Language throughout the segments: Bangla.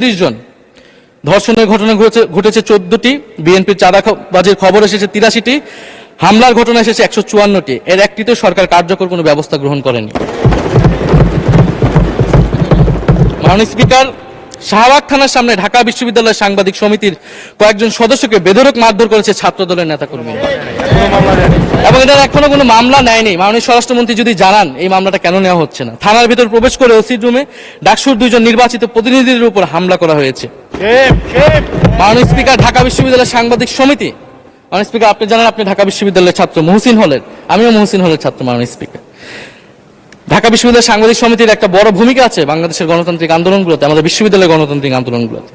30 জন, ধর্ষণের ঘটনা ঘটেছে 14টি, বিএনপির চাঁদাবাজির খবর এসেছে 83টি, হামলার ঘটনা এসেছে 154টি। এর একটিতে সরকার কার্যকর কোনো ব্যবস্থা গ্রহণ করেনি। মাননীয় স্পিকার, শাহবাগ থানার সামনে ঢাকা বিশ্ববিদ্যালয়ের সাংবাদিক সমিতির কয়েকজন সদস্যকে বেধড়ক মারধর করেছে ছাত্র দলের নেতাকর্মীরা, এবং এটার এখনো কোনো মামলা নেয়নি। মাননীয় স্বরাষ্ট্রমন্ত্রী যদি জানান এই মামলাটা কেন নেওয়া হচ্ছে না। থানার ভিতর প্রবেশ করে ওসি রুমে ডাকসুর 2 জন নির্বাচিত প্রতিনিধিদের উপর হামলা করা হয়েছে। মাননীয় স্পিকার, ঢাকা বিশ্ববিদ্যালয়ের সাংবাদিক সমিতি, মাননীয় স্পিকার আপনি জানেন আপনি ঢাকা বিশ্ববিদ্যালয়ের ছাত্র, মহসিন হলের, আমিও মহসিন হলের ছাত্র। মাননীয় স্পিকার, ঢাকা বিশ্ববিদ্যালয়ের সাংবাদিক সমিতির একটা বড় ভূমিকা আছে বাংলাদেশের গণতান্ত্রিক আন্দোলনগুলোতে, আমাদের বিশ্ববিদ্যালয়ের গণতান্ত্রিক আন্দোলনগুলোতে।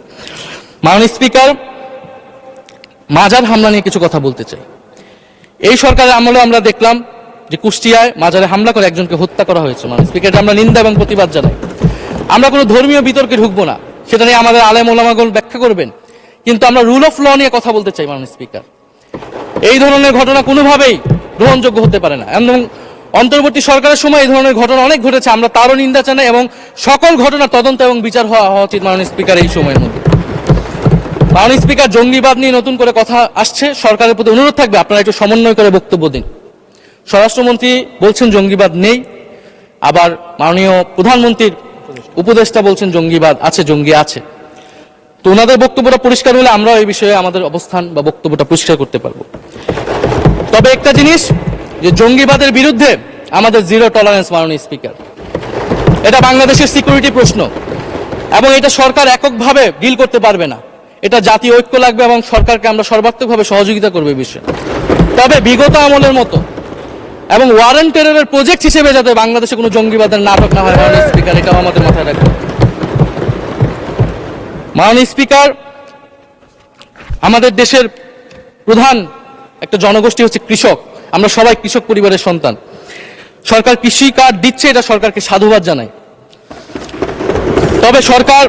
মাননীয় স্পিকার, মাজার হামলা নিয়ে কিছু কথা বলতে চাই। এই সরকারের আমলে আমরা দেখলাম যে কুষ্টিয়ায় মাজারে হামলা করে একজনকে হত্যা করা হয়েছে। মাননীয় স্পিকার, আমরা নিন্দা এবং প্রতিবাদ জানাই। আমরা কোনো ধর্মীয় বিতর্কে ঢুকবো না, সেটা নিয়ে আমাদের আলেম ওলামাগণ ব্যাখ্যা করবেন, কিন্তু আমরা রুল অফ ল নিয়ে কথা বলতে চাই। মাননীয় স্পিকার, এই ধরনের ঘটনা কোনোভাবেই গ্রহণযোগ্য হতে পারে না, এবং অন্তর্বর্তী সরকারের সময় এই ধরনের ঘটনা অনেক ঘটেছে, আমরা তারও নিন্দা জানাই, এবং সকল ঘটনা তদন্ত এবং বিচার হওয়া উচিত। মাননীয় স্পিকার, এই সময়ের মধ্যে মাননীয় স্পিকার, জঙ্গিবাদ নিয়ে নতুন করে কথা আসছে, সরকারের প্রতি অনুরোধ থাকবে আপনারা একটু সমন্বয় করে বক্তব্য দিন। স্বরাষ্ট্রমন্ত্রী বলছেন জঙ্গিবাদ নেই, আবার মাননীয় প্রধানমন্ত্রীর উপদেষ্টা বলছেন জঙ্গিবাদ আছে, জঙ্গি আছে। তো ওনাদের বক্তব্যটা পরিষ্কার হলে আমরা এই বিষয়ে আমাদের অবস্থান বা বক্তব্যটা পরিষ্কার করতে পারবো। তবে একটা জিনিস, যে জঙ্গিবাদের বিরুদ্ধে আমাদের জিরো টলারেন্স। মাননীয় স্পিকার, এটা বাংলাদেশের সিকিউরিটি প্রশ্ন, এবং এটা সরকার এককভাবে ডিল করতে পারবে না, এটা জাতীয় ঐক্য লাগবে, এবং সরকারকে আমরা সর্বাত্মকভাবে সহযোগিতা করবো এই বিষয়ে। তবে বিগত আমলের মতো এবং ওয়ারেন্ট টেররের প্রজেক্ট হিসেবে যাতে বাংলাদেশে কোনো জঙ্গিবাদের নাটক না হয়, মাননীয় স্পিকার, এটাও আমাদের মাথায় রাখবে। মাননীয় স্পিকার, আমাদের দেশের প্রধান একটা জনগোষ্ঠী হচ্ছে কৃষক, আমরা সবাই কৃষক পরিবারের সন্তান। সরকার কৃষি কার্ড দিচ্ছে, এটা সরকারকে সাধুবাদ জানাই। তবে সরকার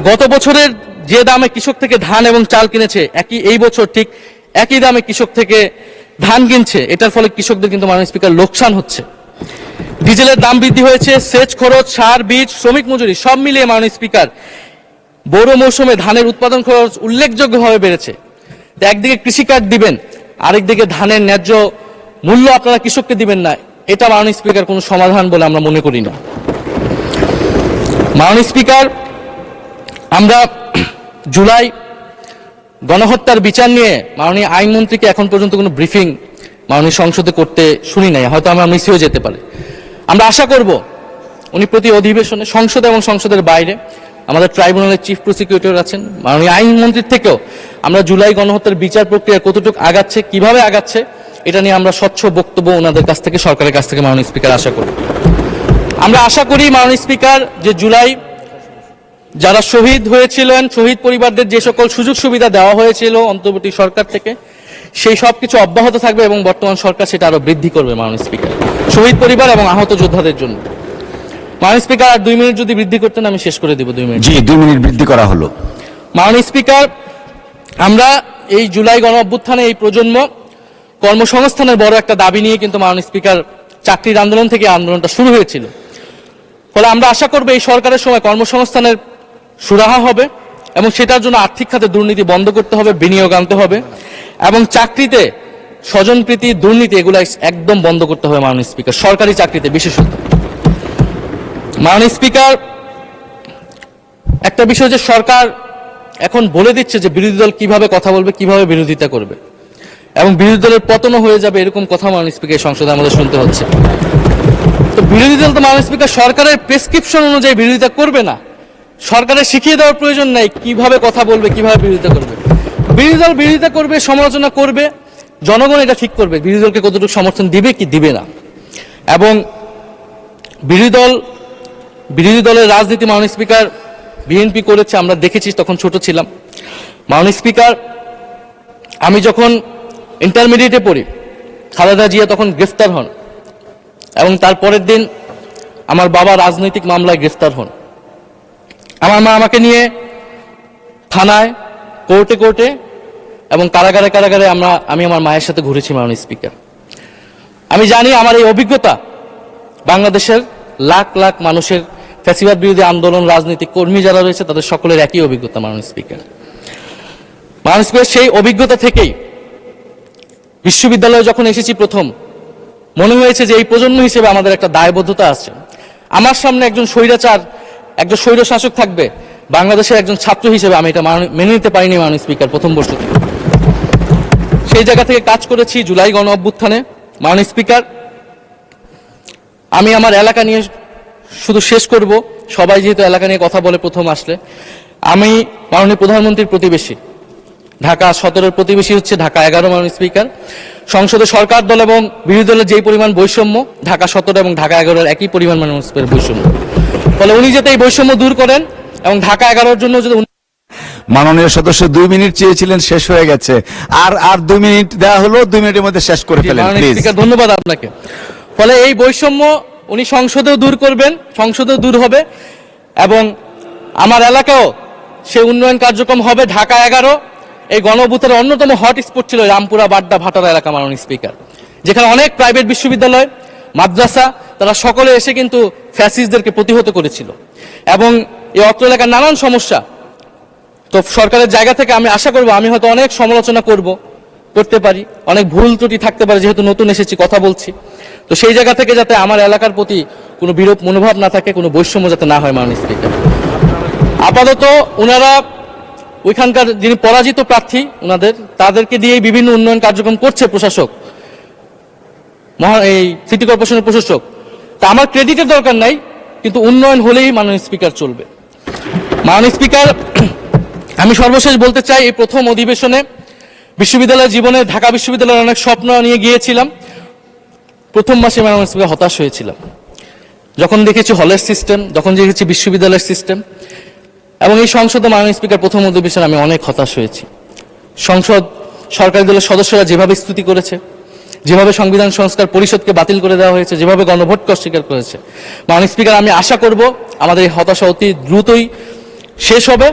গত বছরের যে দামে কৃষক থেকে ধান এবং চাল কিনেছে, এই বছর ঠিক একই দামে কৃষক থেকে ধান কিনছে, এটার ফলে কৃষকদের কিন্তু মাননীয় স্পিকার লোকসান হচ্ছে। ডিজেলের দাম বৃদ্ধি হয়েছে, সেচ খরচ, সার, বীজ, শ্রমিক মজুরি সব মিলিয়ে মাননীয় স্পিকার বোরো মৌসুমে ধানের উৎপাদন খরচ উল্লেখযোগ্যভাবে বেড়েছে। একদিকে কৃষি কার্ড দিবেন, আরেকদিকে ধানের ন্যায্য মূল্য আপনারা কৃষককে দিবেন না, এটা মাননীয় স্পিকার কোনো সমাধান বলে আমরা মনে করি না। মাননীয় স্পিকার, আমরা জুলাই গণহত্যার বিচার নিয়ে মাননীয় আইনমন্ত্রীকে এখন পর্যন্ত কোনো ব্রিফিং মাননীয় সংসদে করতে শুনি নাই, হয়তো আমরা মিস হয়ে যেতে পারে। আমরা আশা করব উনি প্রতি অধিবেশনে সংসদে এবং সংসদের বাইরে আমাদের ট্রাইব্যুনালের চিফ প্রসিকিউটর আছেন, মাননীয় আইনমন্ত্রীর থেকেও আমরা জুলাই গণহত্যার বিচার প্রক্রিয়া কতটুকু আগাচ্ছে, কিভাবে আগাচ্ছে, এটা নিয়ে আমরা স্বচ্ছ বক্তব্য ওনাদের কাছ থেকে, সরকারের কাছ থেকে মাননীয় স্পিকার আশা করি। আমরা আশা করি মাননীয় স্পিকার, যে জুলাই যারা শহীদ হয়েছিলেন, শহীদ পরিবারদের যে সকল সুযোগ সুবিধা দেওয়া হয়েছিল অন্তর্বর্তী সরকার থেকে, সেই সব কিছু অব্যাহত থাকবে, এবং বর্তমান সরকার সেটা আরো বৃদ্ধি করবে মাননীয় স্পিকার, শহীদ পরিবার এবং আহত যোদ্ধাদের জন্য। মাননীয় স্পিকার, আর 2 মিনিট যদি বৃদ্ধি করতেন আমি শেষ করে দিব। 2 মিনিট। জি, 2 মিনিট বৃদ্ধি করা হলো। মাননীয় স্পিকার, আমরা এই জুলাই গণ অভ্যুত্থানে এই প্রজন্ম কর্মসংস্থানের বড় একটা দাবি নিয়ে কিন্তু মাননীয় স্পিকার চাকরির আন্দোলন থেকে আন্দোলনটা শুরু হয়েছিল। ফলে আমরা আশা করব এই সরকারের সময় কর্মসংস্থানের সুরাহা হবে, এবং সেটার জন্য আর্থিক খাতে দুর্নীতি বন্ধ করতে হবে, বিনিয়োগ আনতে হবে, এবং চাকরিতে স্বজনপ্রীতি, দুর্নীতি এগুলো একদম বন্ধ করতে হবে মাননীয় স্পিকার, সরকারি চাকরিতে বিশেষত। মাননীয় স্পিকার, একটা বিষয় যে সরকার এখন বলে দিচ্ছে যে বিরোধী দল কিভাবে কথা বলবে, কিভাবে বিরোধিতা করবে, এবং বিরোধী দলের পতনও হয়ে যাবে, এরকম কথা মাননীয় স্পিকার সংসদে আমাদের শুনতে হচ্ছে। তো বিরোধী দল তো মাননীয় স্পিকার সরকারের প্রেসক্রিপশন অনুযায়ী বিরোধিতা করবে না, সরকারের শিখিয়ে দেওয়ার প্রয়োজন নাই কিভাবে কথা বলবে, কিভাবে বিরোধিতা করবে। বিরোধী দল বিরোধিতা করবে, সমালোচনা করবে, জনগণ এটা ঠিক করবে বিরোধী দলকে কতটুকু সমর্থন দিবে কি দিবে না। এবং বিরোধী দলের রাজনীতি মাননীয় স্পিকার বিএনপি করেছে, আমরা দেখেছি, তখন ছোট ছিলাম। মাননীয় স্পিকার, আমি যখন ইন্টারমিডিয়েটে পড়ি, খালেদা জিয়া তখন গ্রেফতার হন, এবং তার পরের দিন আমার বাবা রাজনৈতিক মামলায় গ্রেফতার হন। আমার মা আমাকে নিয়ে থানায়, কোর্টে এবং কারাগারে আমি আমার মায়ের সাথে ঘুরেছি। মাননীয় স্পিকার, আমি জানি আমার এই অভিজ্ঞতা বাংলাদেশের লাখ লাখ মানুষের ফ্যাসিবাদ বিরোধী আন্দোলন রাজনৈতিক কর্মী যারা রয়েছে তাদের সকলের একই অভিজ্ঞতা মাননীয় স্পিকার। মাননীয় স্পিকার, সেই অভিজ্ঞতা থেকেই বিশ্ববিদ্যালয়ে যখন এসেছি প্রথম মনে হয়েছে যে এই প্রজন্ম হিসেবে আমাদের একটা দায়বদ্ধতা আছে। আমার সামনে একজন স্বৈরাচার, একজন স্বৈর শাসক থাকবে, বাংলাদেশের একজন ছাত্র হিসেবে আমি এটা মেনে নিতে পারিনি মাননীয় স্পিকার প্রথম বর্ষ থেকে। সেই জায়গা থেকে কাজ করেছি জুলাই গণ অভ্যুত্থানে। মাননীয় স্পিকার, আমি আমার এলাকা নিয়ে শুধু শেষ করব, সবাই যেহেতু এলাকা নিয়ে কথা বলে প্রথম আসলে, আমি মাননীয় প্রধানমন্ত্রীর প্রতিবেশী, ঢাকা 17-এর প্রতিবেশী হচ্ছে ঢাকা 11 মাননীয় স্পিকার। সংসদে সরকার দল এবং বিরোধী দলের যেই পরিমাণ বৈষম্য, ঢাকা 17 এবং ঢাকা 11-এর একই পরিমাণ মাননীয় স্পিকার বৈষম্য। ফলে উনি যাতে এই বৈষম্য দূর করেন এবং ঢাকা 11-এর জন্য যদি মাননীয় সদস্য 2 মিনিট চেয়েছিলেন, শেষ হয়ে গেছে। আর 2 মিনিট দেওয়া হলো, 2 মিনিটের মধ্যে শেষ করে ফেলেন প্লিজ। ধন্যবাদ আপনাকে। ফলে এই বৈষম্য উনি সংসদেও দূর করবেন, সংসদেও দূর হবে এবং আমার এলাকাও সেই উন্নয়ন কার্যক্রম হবে। ঢাকা 11 এই গণঅভ্যুত্থানের অন্যতম হট স্পট ছিল রামপুরা, বাড্ডা, ভাটারা এলাকা মাননীয় স্পিকার, যেখানে অনেক প্রাইভেট বিশ্ববিদ্যালয়, মাদ্রাসা, তারা সকলে এসে কিন্তু ফ্যাসিস্টদেরকে প্রতিহত করেছিল এবং এই অত্র এলাকার নানান সমস্যা। তো সরকারের জায়গা থেকে আমি আশা করব, আমি হয়তো অনেক সমালোচনা করতে পারি, অনেক ভুল ত্রুটি থাকতে পারে, যেহেতু নতুন এসেছি কথা বলছি। তো সেই জায়গা থেকে যাতে আমার এলাকার প্রতি কোনো বিরূপ মনোভাব না থাকে, কোনো বৈষম্য যাতে না হয় মাননীয় স্পিকার। আপাতত ওনারা ওইখানকার যিনি পরাজিত প্রার্থী তাদেরকে দিয়ে বিভিন্ন উন্নয়ন কার্যক্রম করছে প্রশাসক, এই সিটি কর্পোরেশনের প্রশাসক। তা আমার ক্রেডিটের দরকার নাই, কিন্তু উন্নয়ন হলেই মাননীয় স্পিকার চলবে। মাননীয় স্পিকার, আমি সর্বশেষ বলতে চাই, এই প্রথম অধিবেশনে বিশ্ববিদ্যালয় জীবনে ঢাকা বিশ্ববিদ্যালয়ের অনেক স্বপ্ন নিয়ে গিয়েছিলাম। প্রথম মাসে মাননীয় স্পিকার হতাশ হয়েছিলাম যখন দেখেছি হলের সিস্টেম, যখন দেখেছি বিশ্ববিদ্যালয়ের সিস্টেম। এবং এই সংসদে মাননীয় স্পিকার প্রথম অধিবেশনে আমি অনেক হতাশ হয়েছি। সংসদ সরকারি দলের সদস্যরা যেভাবে স্তুতি করেছে, যেভাবে সংবিধান সংস্কার পরিষদকে বাতিল করে দেওয়া হয়েছে, যেভাবে গণভোটকে অস্বীকার করেছে, মাননীয় স্পিকার আমি আশা করব আমাদের এই হতাশা অতি দ্রুতই শেষ হবে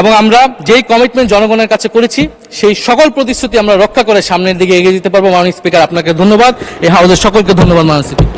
এবং আমরা যেই কমিটমেন্ট জনগণের কাছে করেছি সেই সকল প্রতিশ্রুতি আমরা রক্ষা করে সামনের দিকে এগিয়ে যেতে পারবো। মাননীয় স্পিকার, আপনাকে ধন্যবাদ। এই হাউসের সকলকে ধন্যবাদ মাননীয় স্পিকার।